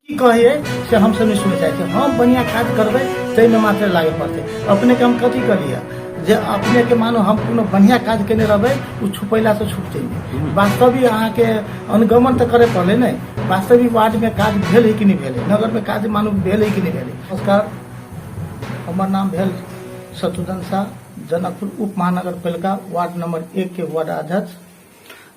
की कहिए से हम सब नहीं सुने चाहते। हम बढ़िया काज करबे तै में मात्र लागे पड़ते। अपने के हम कथी करिए जे अपने के मानो हम कोनो बढ़िया काज केने रहबे उ छुपैला से छुपते नहीं। वास्तविक अहाँ के अनुगमन तो करे पड़े नहीं। वास्तविक वार्ड में काज भेल है कि नहीं भेल, नगर में काज मानो भेल है कि नहीं भेल। नमस्कार, हमार नाम भेल शत्रुघ्न शाह, जनकपुर उप महानगरपालिका वार्ड नंबर 1 के वार्ड अध्यक्ष।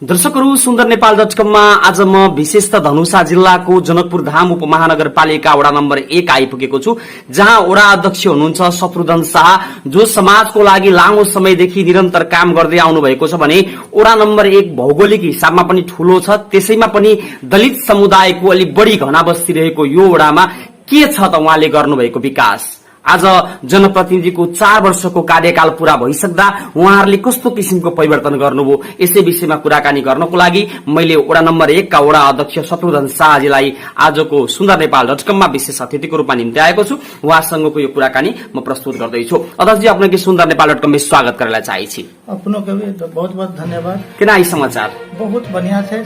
दर्शकहरू, सुन्दर नेपाल .com-मा आज म विशेषतः धनुषा जिल्लाको जनकपुर धाम उपमहानगरपालिका वडा नम्बर 1 आइपुगेको छु, जहाँ वडा अध्यक्ष हुनुहुन्छ शत्रुघ्न शाह, जो समाजको लागि लामो समयदेखि निरन्तर काम गर्दै आउनु भएको छ भने वडा नम्बर 1 भौगोलिक हिसाबमा पनि ठूलो छ। त्यसैमा पनि दलित समुदायको अलि बढी घना बस्ती रहेको यो वडामा के छ त उहाँले गर्नुभएको विकास। आज जनप्रतिनिधिको 4 वर्षको कार्यकाल पूरा भइसक्दा उहाँहरूले कस्तो किसिमको परिवर्तन गर्नुभयो, यसै विषयमा कुराकानी गर्नको लागि मैले वडा नम्बर 1 का वडा अध्यक्ष शत्रुघ्न शाहजीलाई आजको सुन्दर नेपाल .com-मा विशेष अतिथिको रूपमा निम्ति आएको छु। उहाँसँगको यो कुराकानी म प्रस्तुत गर्दैछु। अध्यक्षजी, अपने के सुन्दर नेपाल .com में स्वागत करला चाहे छी। अपनो के भी बहुत बहुत धन्यवाद। केना ई समाचार? बहुत बढ़िया है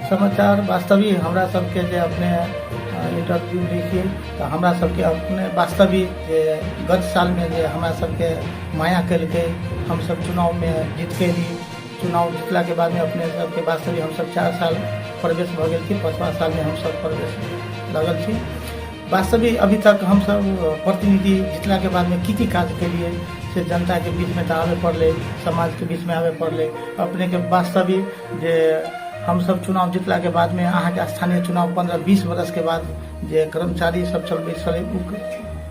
समाचार वास्तविक हमरा सबके जे अपने इंटरव्यू देखिए तो हमरा सबके अपने वास्तविक गत साल में जे हमरा सबके माया करके हम सब चुनाव में जीत के ली। चुनाव जीतला के बाद में अपने सबके वास्तविक हम सब 4 साल प्रवेश भ गेल थी, 5वां साल में हम सब प्रवेश लगल थी। वास्तविक अभी तक हम सब प्रतिनिधि जीतला के बाद में की काज के लिए से जनता के बीच में आवे पड़े, समाज के बीच में आवे पड़े। अपने के वास्तविक जे हम सब चुनाव जीतला के बाद में अहाँ के स्थानीय चुनाव 15-20 वर्ष के बाद जे कर्मचारी सब चलबे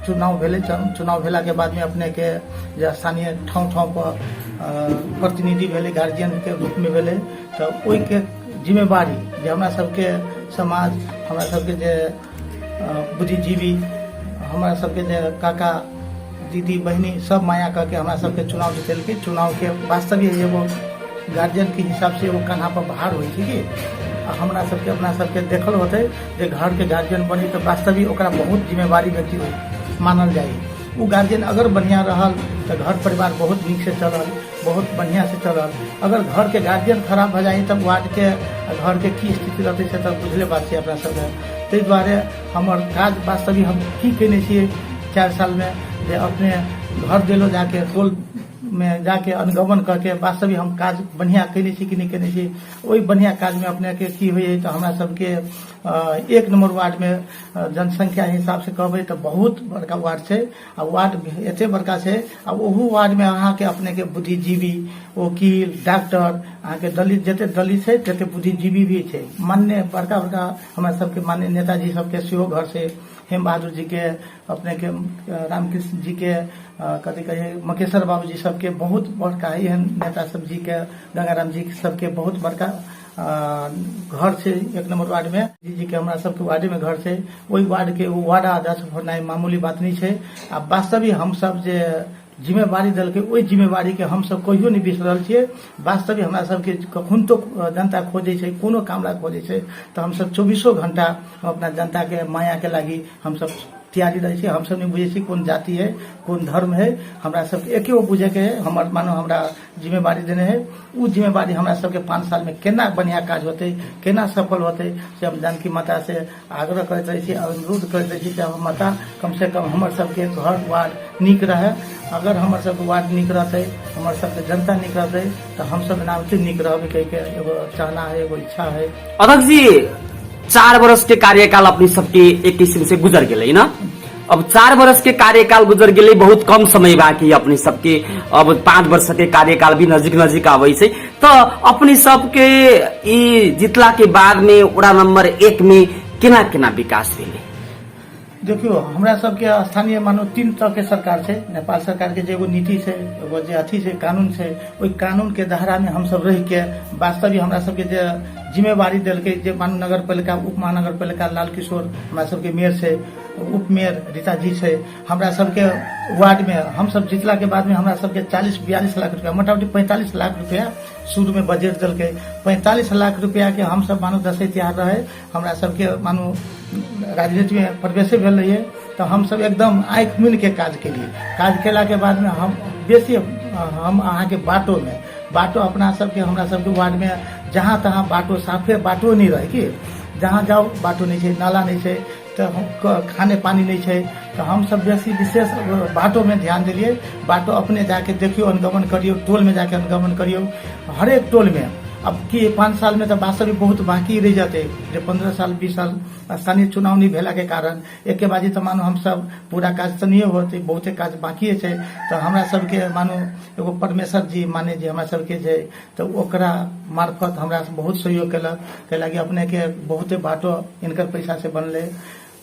चुनाव भेले। चुनाव भेला के बाद में अपने के जे स्थानीय ठाव पर प्रतिनिधि भेले, गार्जियन के रूप में भेले, तो ओई के जिम्मेवारी जे हमरा सबके समाज, हमरा सबके जे बुद्धिजीवी, हमरा सबके जे काका दीदी बहनी सब माया करके हमरा सबके चुनाव जीतेलकै। चुनाव के वास्तविक एगो गार्जियन के हिसाब से वो कान्हा पर बाहर हुई थी कि हमरा सबके अपना सबके देखल होते जे घर के गार्जियन बनी तो वास्तविक ओकरा बहुत जिम्मेवारी व्यक्ति मानल जाए। वो गार्जियन अगर बढ़िया रहल तो घर परिवार बहुत नीक से चलल, बहुत बढ़िया से चलल। अगर घर के गार्जियन खराब भ जाए तब वार्ड के घर के की स्थिति रहते से तब बुझले बात है अपना सब। ताहि दुआरे हमर काज वास्तविक हम की केने छियै 4 साल में जे अपने घर दिलो जाके टोल में जाके अनुगमन करके वास्तविक हम काज बढ़िया कैने छी कि नहीं कैने छी। वही बढ़िया काज में अपने के की हुई तो हमरा सबके 1 नंबर वार्ड में जनसंख्या हिसाब से कहबे तो बहुत बड़का वार्ड है। आ वार्ड एते बड़का है, आ ओहू वार्ड में अहाँ के अपने के बुद्धिजीवी, वकील, डॉक्टर, अहाँ के दलित जते दलित है तते बुद्धिजीवी भी है। मान्य बड़का हमारे सबके मान्य नेताजी सबके सेहो घर से, हेम बहादुर जी के, अपने के रामकृष्ण जी के, कथी कहे मकेश्वर बाबू जी सबके बहुत बड़का एहन नेता सब जी के, गंगाराम जी सबके बहुत बड़का घर से 1 नंबर वार्ड में जी के हमरा सबके वार्ड में घर से। वही वार्ड के वो वार्ड अध्यक्ष होना मामूली बात नहीं है। आ वास्तविक हम सब जे जिम्मेवारी दल के ओहि जिम्मेवारी के हम सब कहियो नहीं बिसरल छियै। वास्तविक हमरा सबके कखन तो जनता खोजे छै, कोनो कामला खोजे छै तो हम सब 24 घंटा अपना जनता के माया के लागी हम सब तैयारी रहे छी। हम सब नहीं बुझे छी कौन जाति है, कौन धर्म है, हमरा सब एके बुझे के है। हमर मानो हमरा जिम्मेवारी देने है, उ जिम्मेवारी हमरा सबके 5 साल में केना बढ़िया काज होते, केना सफल होते से हम जानकी माता से आग्रह करते रहे छी, अनुरोध करते रहे छी कि माता कम से कम हमर सबके घर वार्ड नीक रहे। अगर हमर सबके वार्ड नीक रहते, हमर सबके जनता नीक रहते तो हम सब नाम नीक रहबे कह के एगो चाहना है, एगो इच्छा है। अध्यक्ष जी, 4 वर्ष के कार्यकाल अपनी सबके एक किस्म से गुजर गए ना। अब 4 वर्ष के कार्यकाल गुजर गए, बहुत कम समय बाकी अपनी सबके। अब 5 वर्ष के कार्यकाल भी नजिक आवे से तो अपनी सबके ई जितला के बाद में वडा नंबर 1 में केना विकास भेले? देखियो हमरा सबके स्थानीय मानो 3 तरह के सरकार है। नेपाल सरकार के जो नीति है, एगो जे अथी से कानून है, वही कानून के दायरा में हम सब रह के वास्तविक हमरा सबके जे जिम्मेवारी दिलके, जे मानो नगर पालिका उप महानगरपालिका लाल किशोर हमरा सबके मेयर से, उप मेयर रीता जी से, हमरा सबके वार्ड में हम सब जीतला के बाद में हमरा सबके 40-42 लाख रुपया, मोटामोटी 45 लाख रुपया शुरू में बजट दिलके। 45 लाख रुपया के हम सब मानो दशे तैयार रहे। हमरा सबके मानो राजनीति में प्रवेश भेल रही है तो हम सब एकदम आँख मिल के काज के लिए काज केला के बाद में हम बेसी हम अहाँ के बाटो अपना सबके हमरा सबके वार्ड में जहाँ तहाँ बाटो साफे बाटो नहीं रहे कि जहाँ जाओ बाटो नहीं है, नाला नहीं है, तो खाने पानी नहीं है। तो हम सब बेसी विशेष बाटो में ध्यान दिलिए। बाटो अपने जाके देखियो, अनुगमन करियो, टोल में जाके अनुगमन करियो, हर एक टोल में। अब की 5 साल में तो वास्तव में बहुत बाकी रह जाते, जो 15 साल 20 साल स्थानीय चुनाव नहीं भेला के कारण एक के बाजी तो मानो हम सब पूरा काज तो नहीं होते, बहुते काज बाकी है। तो हमरा सबके मानो एगो परमेश्वर जी माने जे हमरा सबके जे, तो ओकरा मार्फत हमरा बहुत सहयोग कैला कि अपने के बहुते बाटो इनकर पैसा से बनले।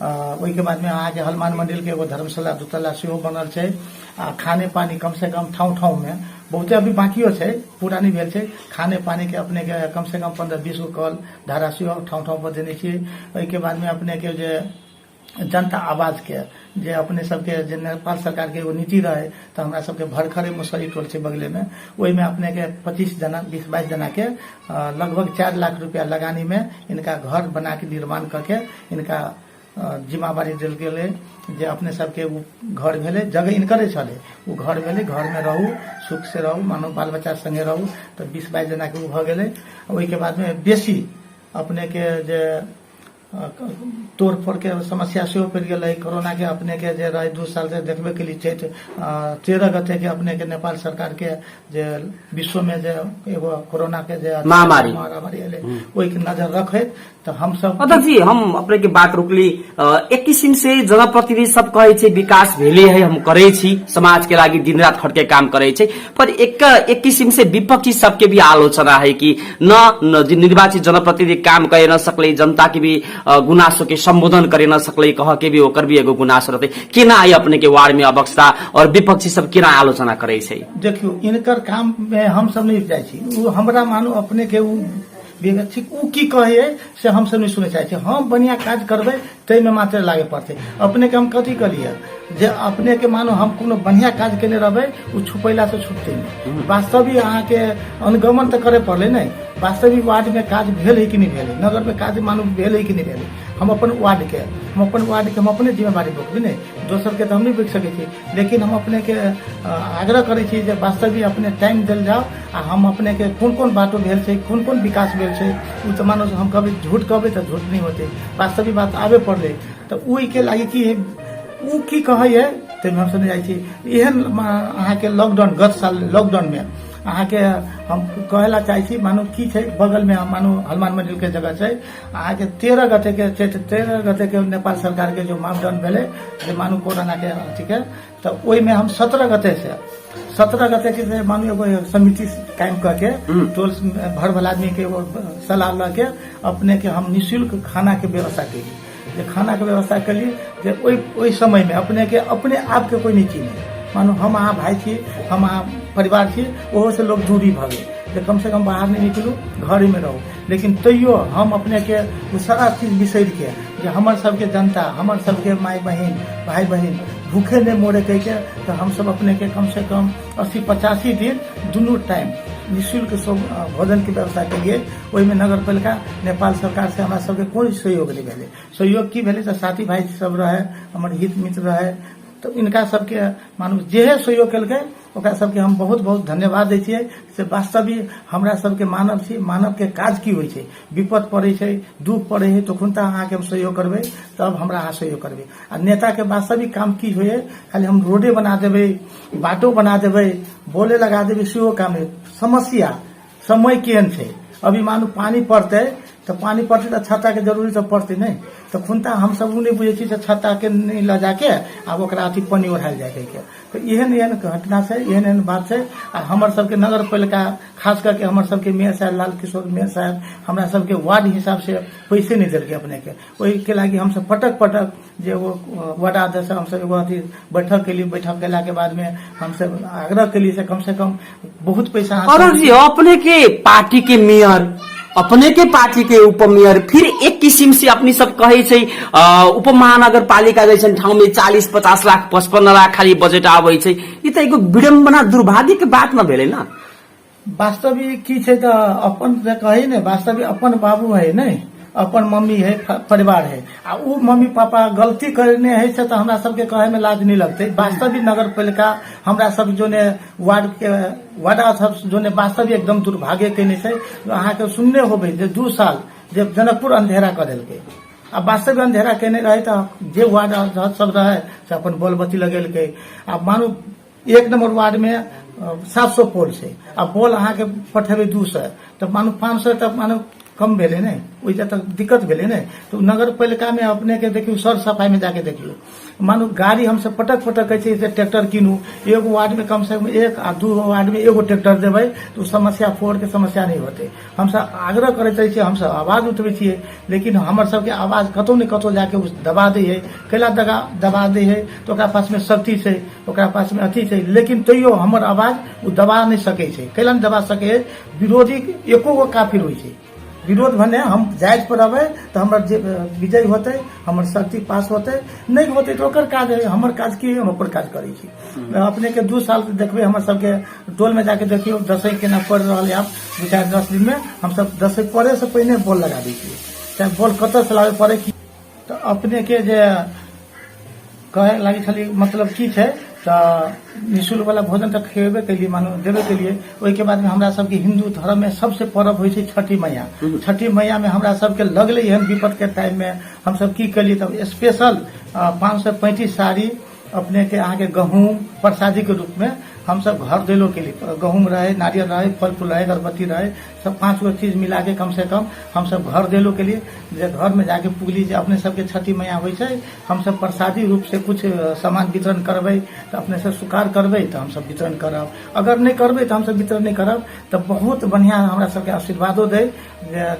ओहि के बाद में अहाँ के हनुमान मंदिर के एगो धर्मशाला 2 तल्ला सेहो बनल छै। आ खाने पानी कम से कम ठाव में बहुते अभी बाकियो छै, पूरा नहीं भेल छै। खाने पानी के अपने के कम से कम 15-20 गो कल धारा सेहो ठाव पर देने छियै। ओहि के बाद में अपने के जे जनता आवाज के जे अपने सबके जे नेपाल सरकार के एगो नीति रहे, तो हमरा सबके भरखरे मुसरी टोल छै बगले में, ओहि में अपने के 25 जना 20-22 जना के लगभग 4 लाख रुपया लगानी में इनका घर बना के निर्माण करके इनका जिम्मेवारी दिल गेलै जे अपने सबके घर भेले, जगह इनकरे चले, वो घर भेले, घर में रहू, सुख से रहू, मानो बाल बच्चा संगे रहू। तो 20-22 जना के भ गेलै। ओहि के बाद में बेसी अपने के जे तोड़ फोड़ के समस्या सेहो पड़ गई। कोरोना के अपने के जे रहे 2 साल से देखबे के लिए 13 गते के अपने के नेपाल सरकार के जे विश्व में जे एगो कोरोना के जे महामारी एले, ओहि के नजर रखे। तो हम सब अध्यक्ष जी, हम अपने के बात रोकली। एक किसिम से जनप्रतिनिधि सब कहे छे विकास भेले है, हम करे छी, समाज के लागी दिन रात खट के काम करे छे। पर एक किसिम से विपक्षी सबके भी आलोचना है कि न निर्वाचित जनप्रतिनिधि काम करे न सकले, जनता के भी गुनासो के संबोधन करे न सकले, कह के भी ओकर भी एगो गुनासो रहते। केना आई अपने के वार्ड में अवस्था और विपक्षी सब केना आलोचना करे छे? देखियो, इनकर काम में हम सब नहीं जाय छी। उ हमरा मानो अपने के विपक्षी उ की कहे से हम सब नहीं सुने चाहे छी। हम बढ़िया काज करबे तै में मात्र लागे पड़ते। अपने के हम कथी करिए जे अपने के मानो हम कोनो बढ़िया काज केने रहबे, उ छुपैला से छुपते नहीं। वास्तविक अहाँ के अनुगमन तो करे पड़ले नहीं। वास्तविक वार्ड में काज भेल है कि नहीं भेल, नगर में काज मानो भेल है कि नहीं भेल, हम अपन वार्ड के हम अपने जिम्मेवारी बोकबे नहीं, दोसर के तो हम नहीं बोक सके छी। लेकिन हम अपने के आग्रह करे छी जे वास्तविक अपने टाइम दिल जाओ, आ हम अपने के कोन बातो भेल छै, कोन विकास भेल छै, उ तो मानो हम कहबे झूठ कहबे तो झूठ नहीं होते, वास्तविक बात आबे पड़ले। तो ओहि के लागी की उ की कहे तैमे हम सुने जाइ छी। एहन अहाँ के लॉकडाउन गत साल लॉकडाउन में अहाँ के हम कहला चाहे छी, मानो की छै बगल में मानो हनुमान मंदिर के जगह छै, अहाँ के 13 गते के नेपाल सरकार के जो मापदंड भेले जे मानो कोरोना के अथी के, तो ओहि में हम 17 गते के मानो एगो समिति कायम करके टोल भर भला आदमी के सलाह ल के अपने के हम निःशुल्क खाना के व्यवस्था केली। जे खाना के व्यवस्था कली जे ओहि समय में अपने आप के कोई नहीं चिन्हे, मानो हम अहाँ भाई छी, हम अहाँ परिवार छी, ओहो से लोग दूरी भ गए जे कम से कम बाहर नहीं निकलू, घर में रहू। लेकिन तैयो हम अपने के सारा चीज बिसर के जे हमर सबके जनता, हमर सबके माय बहन भाई बहन भूखे नहीं मोरे कह के, तो हम सब अपने के कम से कम 80-85 दिन दुनू टाइम निःशुल्क भोजन की व्यवस्था के लिए। ओहि में नगर पालिका नेपाल सरकार से हमरा सबके कोई सहयोग नहीं भेले। सहयोग की भेले तो साथी भाई सब रहे, हमर हित मित्र रहे, तो इनका सबके मानो जेहे सहयोग कल ओकरा सबके हम बहुत बहुत धन्यवाद दै छियै। से वास्तविक हमरा सबके मानव छी, मानव के काज की होइ छै, विपद पड़े छै, दुख पड़े है, तखन तो अहाँ के हम सहयोग करबे, तब हमरा अहाँ सहयोग करबे। आ नेता के वास्तविक काम की होय, खाली हम रोडे बना देबे, बाटो बना देबे, बोले लगा देबे, सेहो काम है। समस्या समय केहन छै, अभी मानो पानी पड़ते तो छत्ता के जरूरी तो पड़ते नहीं, तो खुनता हम सब नहीं बुझे छी छत्ता के नहीं ल जाके आब ओकरा अथी पानी ओढ़ायल जाए के। तो एहन घटना से एहन बात से हमर सबके नगर पालिका खास करके हमर सबके मेयर साहब लाल किशोर मेयर साहब हमरा सबके वार्ड हिसाब से पैसे नहीं देलके अपने के। ओहि के लागी हम सब पटक जे वो वार्ड अध्यक्ष हम सब एगो अथी बैठक के लिए, बैठक केला के बाद में हम सब आग्रह के लिए से कम बहुत पैसा। और जी अपने के पार्टी के मेयर, अपने के पार्टी के उप मेयर, फिर एक किसिम से अपनी सब कहे छै उप महानगर पालिका जैसन ठाउँ में 40-50 लाख 55 लाख खाली बजेट आवे छै। ई त एगो विडम्बना दुर्भाग्य के बात न भेले ना। वास्तविक की छै त अपन कहे ने, वास्तविक अपन बाबू है नहीं, अपन मम्मी है, परिवार है, आ उ मम्मी पापा गलती करने है से तो हमरा सबके कहे में लाज नहीं लगते। वास्तविक नगर पालिका हमरा सब जो ने वार्ड सब जो ने वास्तविक एकदम दुर्भाग्य केने से। अहाँ के सुनने होबे जे 2 साल जे जनकपुर अंधेरा कर देलकै। आ वास्तविक अंधेरा केने रहे तो जे वार्ड अध्यक्ष सब रहे से अपन बॉल बत्ती लगेलकै। आ मानू 1 नंबर वार्ड में 700 पोल छै, आ बॉल अहाँ के पठेबै 200, तो मानू 500 तक मानू कम भेले ने, ओइजा तक दिक्कत भेले ने। तो नगर पालिका में अपने के देखियो सर सफाई में जाके देखियो, मानू गाड़ी हमसे पटक पटक कहै छै ट्रैक्टर कीनू, एगो वार्ड में कम से कम 1 आ 2 वार्ड में एगो ट्रैक्टर देबै तो समस्या फोड़ के समस्या नहीं होते। हमसे आग्रह करैत रही छियै, हमसे आवाज उठबै छियै, लेकिन हमर सबके आवाज कतौ ने कतौ जाके दबा दै है। कैला दबा दै है तो ओकरा पास में शक्ति छै, ओकरा पास में अथी छै, लेकिन तैयो हमर आवाज उ दबा नहीं सकै छै। कैला नहीं दबा सकै है, विरोधी एको गो काफिर होइ छै। विरोध भने हम जायज पर अबै तो हमर विजय होते, हमर शक्ति पास होते, नहीं होते तो ओकर काज है। हमर काज की हम ओकर काज करै छी। अपने के 2 साल से देखबे हमर सबके टोल में जाके देखियो दसई केना पड़ रहल है। आप 2-4-10 दिन में हम सब दसई पड़े से पहले बॉल लगा दै छियै, चाहे बॉल कतऽ से लाबे पड़े की। तो अपने के जे कहे लागी छली मतलब की छै, तो निःशुल्क वाला भोजन तक खेबे के लिए मानो देवे के लिए। ओहि के बाद में हमरा सबके हिंदू धर्म में सबसे पर्व होइ छै छठी मैया। छठी मैया में हमरा सबके लगले एहन विपद के टाइम में हम सब की कलिए, तब स्पेशल 535 साड़ी अपने के अहाँ के गहूम प्रसादी के रूप में हम सब घर देलो के लिए, गहूम रहे, नारियल रहे, फल फूल रहे, अगरबत्ती रहे, सब 5 गो चीज मिला के कम से कम हम सब घर देलो के लिए। जे घर में जाके पुगली जे अपने सबके छठी मैया होइ छै, हम सब प्रसादी रूप से कुछ सामान वितरण करबै, तो अपने से स्वीकार करबै तो हम सब वितरण करब। अगर नहीं करबै तो हम सब वितरण नहीं करब। तो बहुत बढ़िया हमरा सबके आशीर्वादो दे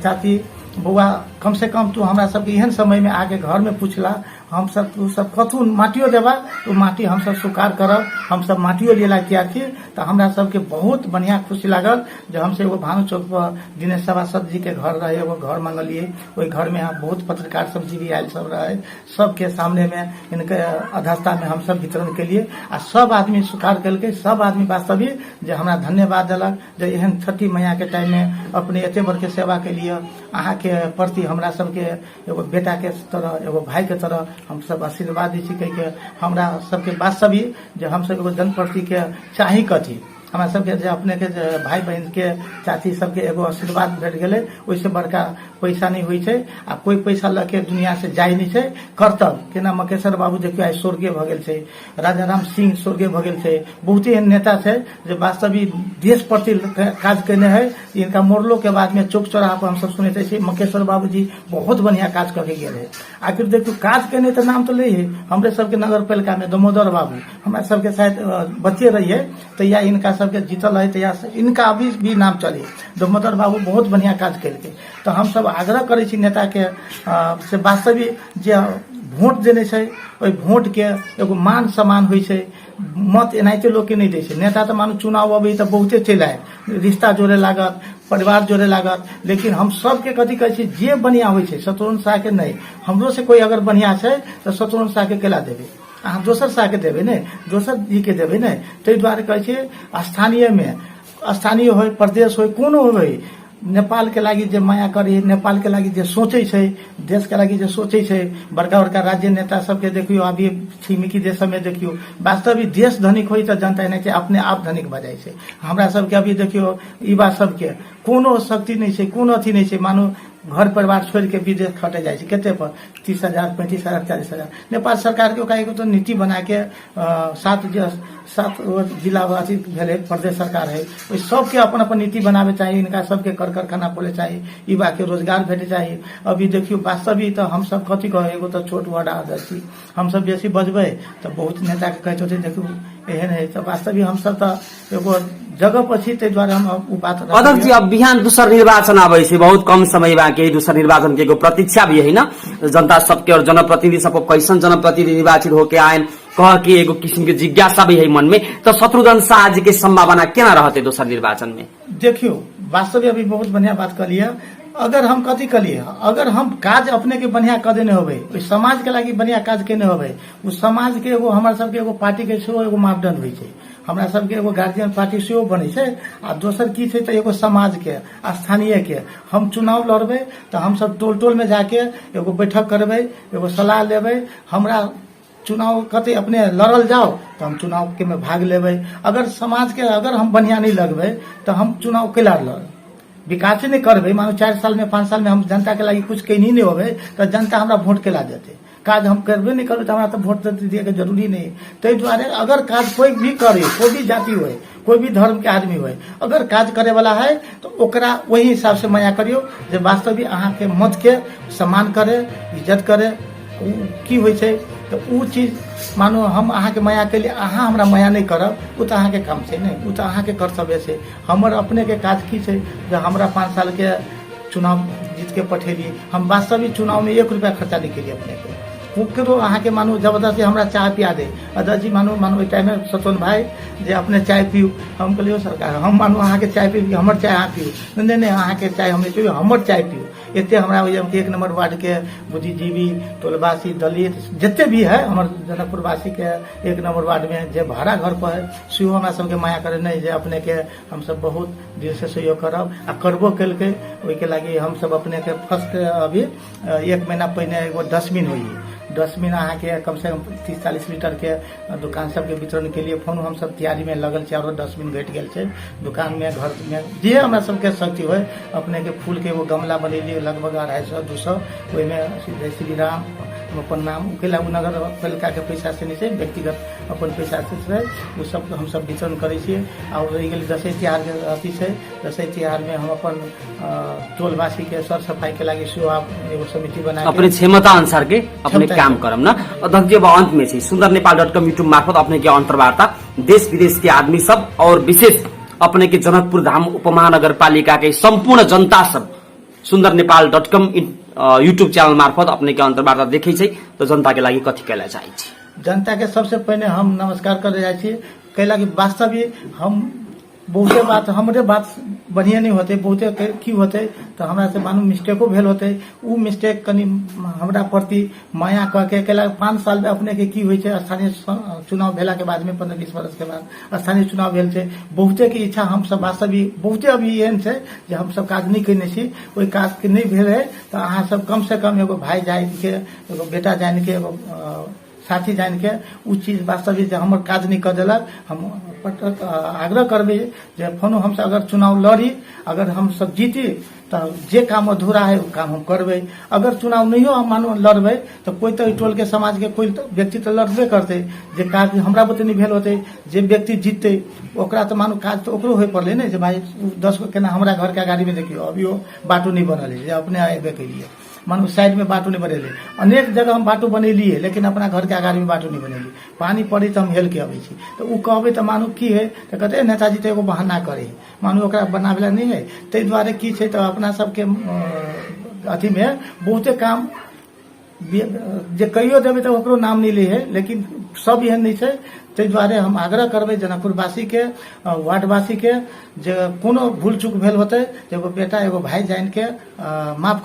चाची बउआ, कम से कम तू हमरा सबके एहन समय में आके घर में पूछला, हम सब तू सब कथू माटियो देबा तो माटी हम सब स्वीकार करब। हम सब माटियो लेला किया थी, तो हमरा सबके बहुत बढ़िया खुशी लागल। जो हमसे एगो भानु चौक पर दिनेश सभासद जी के घर रहे, एगो घर मंगलिए, वही घर में बहुत पत्रकार सब जी भी आयल सब रहे, सबके सामने में इनके अध्यक्षता में हम सब वितरण के लिए आ सब आदमी स्वीकार केलकै। सब आदमी वास्तविक जे हमरा धन्यवाद देलक, जो एहन छठी मैया के टाइम में अपने एते बड़ के सेवा के लिए अहाँ के प्रति हमरा सबके एगो बेटा के तरह, एगो भाई के तरह हम सब आशीर्वाद दै छी। कह के हमरा सबके वास्तविक जे हम सब एगो जनप्रति के चाही कथी, हमरा सबके जे अपने के भाई बहन के चाची सबके एगो आशीर्वाद भेट गेलै, ओइसे बड़का पैसा नहीं होइ छै। आ कोई पैसा लके दुनिया से जाय नहीं छै। कर्तव्य केना मकेश्वर बाबू देखियो आइ स्वर्गीय भ गेल छै, राजा राम सिंह स्वर्गीय भ गेल छै, बहुते एहन नेता छै जे वास्तविक देश प्रति काज केने है। इनका मोरलो के बाद में चौक चौराहा पर हम सब सुनते छी मकेश्वर बाबू जी बहुत बढ़िया काज करके गेल है। आखिर देखियो काज केने तो नाम तो ले है हमरे सबके नगर पालिका में दामोदर बाबू, हमरा सबके शायद बच्चे रहिए तैया इनका सबके जीतल है, तैया इनका अभी भी नाम चले। दामोदर बाबू बहुत बढ़िया काज केलकै। तो हम सब आग्रह करै छी नेता के से वास्तविक जे वोट देने छै, ओहि वोट के एगो मान सम्मान होइ छै। मत एनाहिते लोग के नहीं दै छै। नेता तो मानू चुनाव अबै तो बहुते चलि आए, रिश्ता जोड़े लागत, परिवार जोड़े लागत, लेकिन हम सबके कथी कहै छी जे बढ़िया होइ छै शत्रुघ्न शाह के नहीं। हमरो से कोई अगर बढ़िया छै तो शत्रुघ्न शाह के केला देबै, अहाँ दोसर शाह के देबै ने, दोसर जी के देबै ने। ताहि दुआरे कहै छै स्थानीय में, स्थानीय हो प्रदेश हो कोनो हो, नेपाल के लागी जे माया करे, नेपाल के लागी जे सोचे छै, देश के लागी जे सोचे छै, बड़का बड़का राज्य नेता सबके देखियो अभी छिमेकी देश में देखियो वास्तविक देश धनिक होइ तो जनता नहीं छै अपने आप धनिक भ जाय छै। हमरा सबके अभी देखियो युवा सबके कोनो शक्ति नहीं छै, कोनो अथी नहीं छै। मानो घर परिवार छोड़ के विदेश खटे जाए केते पर 30,000, 35,000, 40,000। नेपाल सरकार के ओकरा तो नीति बना के 7 जिला अथी भेले, प्रदेश सरकार है, ओहि सबके अपन अपन नीति बनावे चाहिए। इनका सबके कर कारखाना खोले चाहिए, युवा के रोजगार भेटे चाहिए। अभी देखियो वास्तविक तो हम सब कथी कहे, एगो तो छोट बड़ा आदर्शी हम सब बेसी बजबै तो बहुत नेता के कहते होते देखियो एहन है। तो वास्तविक हम सब तो एगो जगह पर छी, ताहि दुआरे हम उ बात अध्यक्ष जी अब बिहान दूसर निर्वाचन आबै छै, बहुत कम समय बाकी दूसर निर्वाचन के एगो प्रतीक्षा भी है ना, जनता सबके और जनप्रतिनिधि सबको कैसन जनप्रतिनिधि निर्वाचित होके आयन कह के एगो किस्म के जिज्ञासा भी है मन में। तो शत्रुघ्न शाह जी के संभावना केना रहते दोसर निर्वाचन में? देखियो वास्तविक अभी बहुत बढ़िया बात कलिए। अगर हम कथी कलिए, अगर हम काज अपने के बढ़िया कर देने होबे, समाज के लागी बढ़िया काज केने होबे, उस समाज के एगो हमरा सबके एगो पार्टी के सेहो एगो मापदंड होइ छै। हमरा सबके एगो गार्जियन पार्टी सेहो बनै छै। आ दोसर की छै तो एगो समाज के, स्थानीय के हम चुनाव लड़बै तो हम सब टोल टोल में जाके एगो बैठक करबै, एगो सलाह लेबै। हमरा चुनाव कते अपने लड़ल जाओ तो हम चुनाव के में भाग लेबै। अगर समाज के अगर हम बढ़िया नहीं लगबै तो हम चुनाव कैला लड़, विकास नहीं करबे, मानो 4 साल में 5 साल में हम जनता के लगी कुछ कहीं नहीं होबे तो जनता हमरा वोट केला देते। काज हम करबे नहीं करबे तो हमरा तो वोट दिए के जरूरी नहीं। ताहि दुआरे अगर काज कोई भी करे, कोई भी जाति होय, कोई भी धर्म के आदमी होय, अगर काज करे वाला है तो ओकरा वही हिसाब से माया करियो जे वास्तविक अहाँ के मत के सम्मान करे, इज्जत करे। की होय छै तो उ चीज मानो हम अहाँ के माया के लिए अहाँ हमरा माया नहीं करब, उ तो अहाँ के काम से नहीं, उ तो अहाँ के कर्तव्य से। हमर अपने के काज की छै जे हमरा 5 साल के चुनाव जीत के पठेलिए, हम वास्तविक चुनाव में 1 रुपया खर्चा नहीं केलिए अपने के। करो अहाँ के मानो जबरदस्ती हमरा चाय पिया दे, अदाजी मानो टाइम में सतवन भाई जे अपने चाय पीऊ, हम कहलियो सरकार हम मानो अहाँ के चाय पी, हमर चाय अहाँ पीऊ, नहीं अहाँ के चाय हम पीऊ, हमर चाय पीऊ। एते हमरा 1 नंबर वार्ड के बुद्धिजीवी, टोलवासी, दलित जिते भी है हमर जनकपुर वासी के 1 नंबर वार्ड में जे भाड़ा घर पर है सेहो हमरा सबके माया करे नहीं जे अपने के हम सब बहुत दिल से सहयोग करब आ करबो केलकै। ओहि के लागी हम सब अपने के फर्स्ट अभी 1 महीना पहले एगो डस्टबिन हुई, डस्टबिन अहाँ के कम से कम 30-40 लीटर के दुकान सबके वितरण के लिए फोन हम सब तैयारी में लगल छै। और डस्टबिन घट गेल छै दुकान में, घर में जे हमरा सबके शक्ति होय अपने के फूल के एगो गमला बनेलिए लगभग 250-200, ओहि में सीधे श्री राम अपन नाम उकेला नगर पालिका के पैसा से नहीं से व्यक्तिगत अपन पैसा से वो सब हम सब वितरण करे छिए। और रहि गेल दशहरा त्योहार के अथी छै, दशहरा त्योहार में हम अपन टोलवासी के सर सफाई के लागी सेहो एगो समिति बना अपने क्षमता अनुसार के अपने काम करम ना। अध्यक्ष अब अंत में sundarnepal.com यूट्यूब मार्फत अपने के अंतर्वार्ता देश विदेश के आदमी सब और विशेष अपने के जनकपुर धाम उपमहानगर पालिका के संपूर्ण जनता सब sundarnepal.com यूट्यूब चैनल मार्फत अपने के अंतर्वार्ता देखे छै तो जनता के लागी कथी कैला चाहे छी? जनता के सबसे पहले हम नमस्कार कर जाए छी, कैला कि वास्तविक हम बहुते बात हमरे बात बढ़िया नहीं होते, बहुते की होते तो हमरा से मानो मिस्टेको भेल होते, उ मिस्टेक कनी हमरा प्रति माया कह के कैला 5 साल में अपने के की होय छै स्थानीय चुनाव भेला के बाद में 15-20 वर्ष के बाद स्थानीय चुनाव भेल छै। बहुते की इच्छा हम सब वास्तविक बहुते अभी एहन छै जे हम सब काज नहीं केने छी, ओहि काज के नहीं भेल है तो अहाँ सब कम से कम एगो भाई जान के, एगो बेटा जान के, एगो साथी जान के उ चीज वास्तविक हमर काज नहीं कर देलक। हम आग्रह करबे जे फोनो हम सब अगर चुनाव लड़ी, अगर हम सब जीती तो जे काम अधूरा है वो काम हम करबे। अगर चुनाव नहीं हो हम मानो लड़बे तो कोई तो टोल के समाज के कोई तो व्यक्ति तो लड़बे करते, जे काज हमरा बुते नहीं भेल होते, जे व्यक्ति जीतते ओकरा तो मानो काज तो ओकरो होय पड़ले ने जे भाई 10 गो केना हमरा घर के गाड़ी में देखियो अभी वो बाटू नहीं बनल है जे अपने आबे के लिए मानो साइड में बाटू नहीं बनेले। अनेक जगह हम बाटू बनेलिए लेकिन अपना घर के आगाड़ी में बाटू नहीं बनेली, पानी पड़ी तो हम हेल के अबै छी तो उ कहबे तो मानो की है तो कहते नेताजी तो एगो बहाना करे मानो ओकरा बनावेला नहीं है। ताहि दुआरे की छै तो अपना सबके अथी में बहुते काम जे कहियो देवे तो ओकरो नाम नहीं ली है, लेकिन सब एहन नहीं छै। ताहि दुआरे हम आग्रह करबे जनकपुर वासी के, वार्ड वासी के जे कोनो भूल चूक भेल होते एगो बेटा एगो भाई जान के माफ